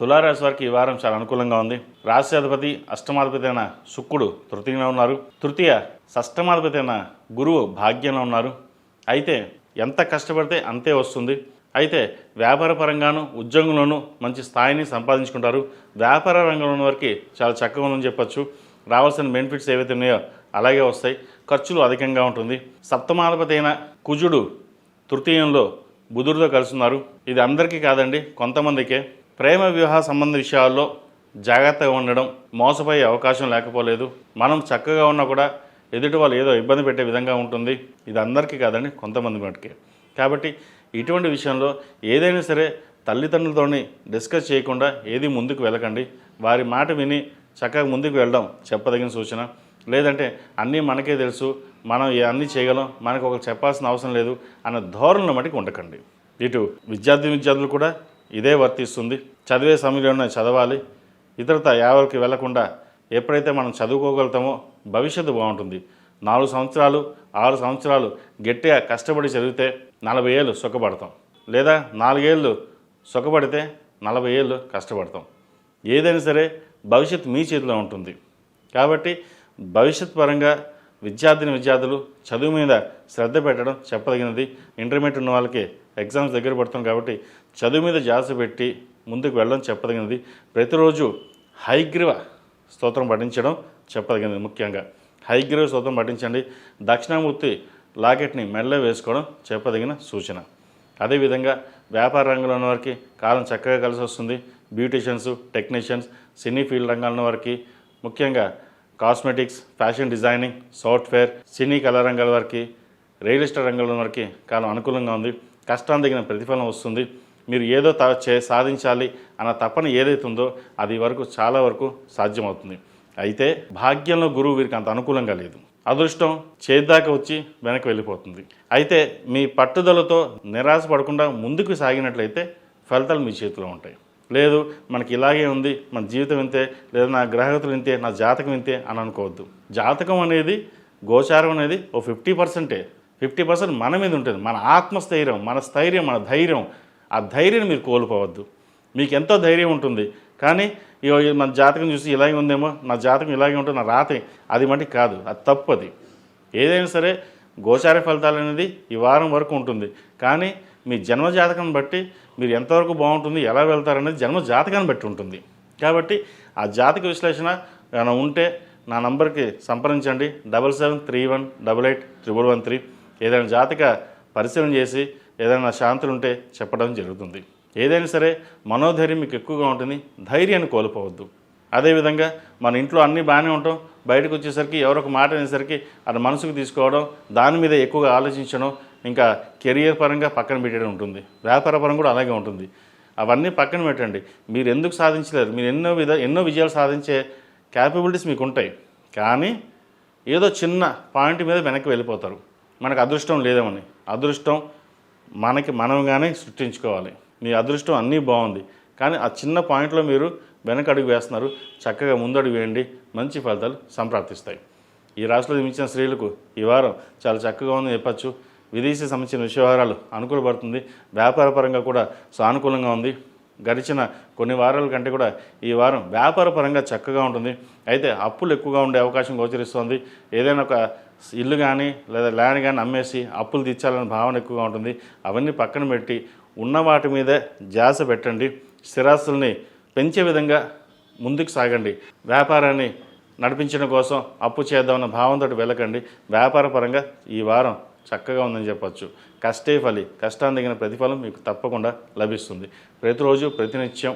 తులారాశి వారికి ఈ వారం చాలా అనుకూలంగా ఉంది. రాశ్యాధిపతి అష్టమాధిపతి అయిన శుక్రుడు తృతీయంలో ఉన్నారు. తృతీయ షష్టమాధిపతి అయిన గురువు భాగ్యంలో ఉన్నారు. అయితే ఎంత కష్టపడితే అంతే వస్తుంది. అయితే వ్యాపార పరంగాను ఉద్యోగంలోనూ మంచి స్థాయిని సంపాదించుకుంటారు. వ్యాపార రంగంలో ఉన్న వారికి చాలా చక్కగా ఉందని చెప్పచ్చు. రావాల్సిన బెనిఫిట్స్ ఏవైతే ఉన్నాయో అలాగే వస్తాయి. ఖర్చులు అధికంగా ఉంటుంది. సప్తమాధిపతి అయిన కుజుడు తృతీయంలో బుధుడితో కలుస్తున్నారు. ఇది అందరికీ కాదండి, కొంతమందికే. ప్రేమ వివాహ సంబంధ విషయాల్లో జాగ్రత్తగా ఉండడం, మోసపోయే అవకాశం లేకపోలేదు. మనం చక్కగా ఉన్నా కూడా ఎదుటి వాళ్ళు ఏదో ఇబ్బంది పెట్టే విధంగా ఉంటుంది. ఇది అందరికీ కాదండి, కొంతమంది మటుకే. కాబట్టి ఇటువంటి విషయంలో ఏదైనా సరే తల్లిదండ్రులతోని డిస్కస్ చేయకుండా ఏది ముందుకు వెళ్ళకండి. వారి మాట విని చక్కగా ముందుకు వెళ్ళడం చెప్పదగిన సూచన. లేదంటే అన్నీ మనకే తెలుసు, మనం అన్నీ చేయగలం, మనకు ఒకరు చెప్పాల్సిన అవసరం లేదు అన్న ధోరణుల మటుకు ఉండకండి. ఇటు విద్యార్థులు కూడా ఇదే వర్తిస్తుంది. చదివే సమయంలోనే చదవాలి. ఇతరత ఎవరికి వెళ్లకుండా ఎప్పుడైతే మనం చదువుకోగలుగుతామో భవిష్యత్తు బాగుంటుంది. 4 సంవత్సరాలు 6 సంవత్సరాలు గట్టిగా కష్టపడి చదివితే 40 ఏళ్ళు సుఖపడతాం. లేదా 4 ఏళ్ళు సుఖపడితే 40 ఏళ్ళు కష్టపడతాం. ఏదైనా సరే భవిష్యత్తు మీ చేతిలో ఉంటుంది. కాబట్టి భవిష్యత్ పరంగా విద్యార్థులు చదువు మీద శ్రద్ధ పెట్టడం చెప్పదగినది. ఇంటర్మీడియట్ ఉన్న వాళ్ళకి ఎగ్జామ్స్ దగ్గర పడుతుంది కాబట్టి చదువు మీద జాస పెట్టి ముందుకు వెళ్ళడం చెప్పదగినది. ప్రతిరోజు హైగ్రీవ స్తోత్రం పఠించడం చెప్పదగినది. ముఖ్యంగా హైగ్రీవ స్తోత్రం పఠించండి. దక్షిణామూర్తి లాకెట్ని మెడలో వేసుకోవడం చెప్పదగిన సూచన. అదేవిధంగా వ్యాపార రంగంలో ఉన్న వారికి కాలం చక్కగా కలిసి వస్తుంది. బ్యూటీషియన్స్, టెక్నీషియన్స్, సినీ ఫీల్డ్ రంగాల్లో ఉన్న వారికి, ముఖ్యంగా కాస్మెటిక్స్, ఫ్యాషన్ డిజైనింగ్, సాఫ్ట్వేర్, సినీ కళా రంగాల వారికి, రియల్ ఎస్టేట్ రంగంలో ఉన్న వారికి కాలం అనుకూలంగా ఉంది. కష్టానికి తగిన ప్రతిఫలం వస్తుంది. మీరు ఏదో సాధించాలి అన్న తపన ఏదైతే ఉందో అది వరకు చాలా వరకు సాధ్యమవుతుంది. అయితే భాగ్యంలో గురువు వీరికి అంత అనుకూలంగా లేదు. అదృష్టం చేద్దాకా వచ్చి వెనక్కి వెళ్ళిపోతుంది. అయితే మీ పట్టుదలతో నిరాశ పడకుండా ముందుకు సాగినట్లయితే ఫలితాలు మీ చేతిలో ఉంటాయి. లేదు మనకి ఇలాగే ఉంది, మన జీవితం ఇంతే, లేదా నా గ్రహగతులు ఇంతే, నా జాతకం ఇంతే అని అనుకోవద్దు. జాతకం అనేది, గోచారం అనేది ఓ 50% మన మీద ఉంటుంది. మన ఆత్మస్థైర్యం, మన స్థైర్యం, మన ధైర్యం, ఆ ధైర్యం మీరు కోల్పోవద్దు. మీకు ఎంతో ధైర్యం ఉంటుంది, కానీ మన జాతకం చూసి ఇలాగే ఉందేమో, నా జాతకం ఇలాగే ఉంటుంది, నా రాత అది మటుకు కాదు, అది తప్పు. అది ఏదైనా సరే గోచార ఫలితాలు అనేది ఈ వారం వరకు ఉంటుంది. కానీ మీ జన్మ జాతకం బట్టి మీరు ఎంతవరకు బాగుంటుంది, ఎలా వెళ్తారనేది జన్మ జాతకాన్ని బట్టి ఉంటుంది. కాబట్టి ఆ జాతక విశ్లేషణ ఏమైనా ఉంటే నా నంబర్కి సంప్రదించండి. 7731881113. ఏదైనా జాతక పరిశీలన చేసి ఏదైనా శాంతులు ఉంటే చెప్పడం జరుగుతుంది. ఏదైనా సరే మనోధైర్యం మీకు ఎక్కువగా ఉంటుంది. ధైర్యాన్ని కోల్పోవద్దు. అదేవిధంగా మన ఇంట్లో అన్నీ బాగానే ఉంటాం, బయటకు వచ్చేసరికి ఎవరొక మాట అనేసరికి అది మనసుకు తీసుకోవడం, దాని మీద ఎక్కువగా ఆలోచించడం, ఇంకా కెరియర్ పరంగా పక్కన పెట్టడం ఉంటుంది. వ్యాపార పరంగా కూడా అలాగే ఉంటుంది. అవన్నీ పక్కన పెట్టండి. మీరు ఎందుకు సాధించలేరు? మీరు ఎన్నో విజయాలు సాధించే క్యాపబిలిటీస్ మీకు ఉంటాయి. కానీ ఏదో చిన్న పాయింట్ మీద వెనక్కి వెళ్ళిపోతారు. మనకు అదృష్టం లేదేమని. అదృష్టం మనగానే సృష్టించుకోవాలి. మీ అదృష్టం అన్నీ బాగుంది, కానీ ఆ చిన్న పాయింట్లో మీరు వెనక అడుగు వేస్తున్నారు. చక్కగా ముందడుగు వేయండి, మంచి ఫలితాలు సంప్రాప్తిస్తాయి. ఈ రాశిలో జన్మించిన స్త్రీలకు ఈ వారం చాలా చక్కగా ఉందని చెప్పచ్చు. విదేశీ సంబంధించిన విషయవారాలు అనుకూలపడుతుంది. వ్యాపార పరంగా కూడా సానుకూలంగా ఉంది. గడిచిన కొన్ని వారాల కంటే కూడా ఈ వారం వ్యాపార పరంగా చక్కగా ఉంటుంది. అయితే అప్పులు ఎక్కువగా ఉండే అవకాశం గోచరిస్తుంది. ఏదైనా ఒక ఇల్లు కానీ లేదా ల్యాండ్ కానీ అమ్మేసి అప్పులు తీర్చాలనే భావన ఎక్కువగా ఉంటుంది. అవన్నీ పక్కన పెట్టి ఉన్న వాటి మీదే ధ్యాస పెట్టండి. స్థిరాస్తుల్ని పెంచే విధంగా ముందుకు సాగండి. వ్యాపారాన్ని నడిపించడం కోసం అప్పు చేద్దామన్న భావంతో వెళ్ళకండి. వ్యాపార పరంగా ఈ వారం చక్కగా ఉందని చెప్పచ్చు. కష్టే ఫలి, కష్టాన్ని తగిన ప్రతిఫలం మీకు తప్పకుండా లభిస్తుంది. ప్రతిరోజు ప్రతినిత్యం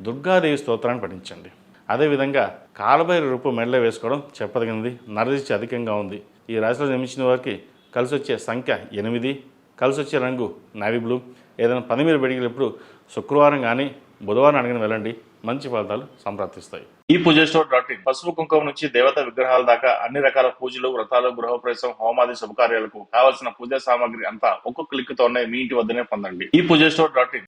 దుర్గాదేవి స్తోత్రాన్ని పఠించండి. అదేవిధంగా కాలభైరవ రూపం మెడలో వేసుకోవడం చెప్పదగినది. నరదిష్టి అధికంగా ఉంది. ఈ రాశిలో జన్మించిన వారికి కలిసి వచ్చే సంఖ్య 8, కలిసి వచ్చే రంగు నావీ బ్లూ. ఏదైనా పని మీద పెడిగినప్పుడు శుక్రవారం కానీ బుధవారం అడిగిన వెళ్ళండి, మంచి ఫలితాలు సంప్రాప్తిస్తాయి. ఈ పూజస్టోర్.in పసుపు కుంకుమ నుంచి దేవతా విగ్రహాల దాకా అన్ని రకాల పూజలు, వ్రతాలు, గృహప్రవేశం, హోమాది శుభకార్యాలకు కావలసిన పూజా సామాగ్రి అంతా ఒక్కొక్క క్లిక్ తోనే మీ ఇంటి వద్దనే పొందండి. ఈ పూజస్టోర్.in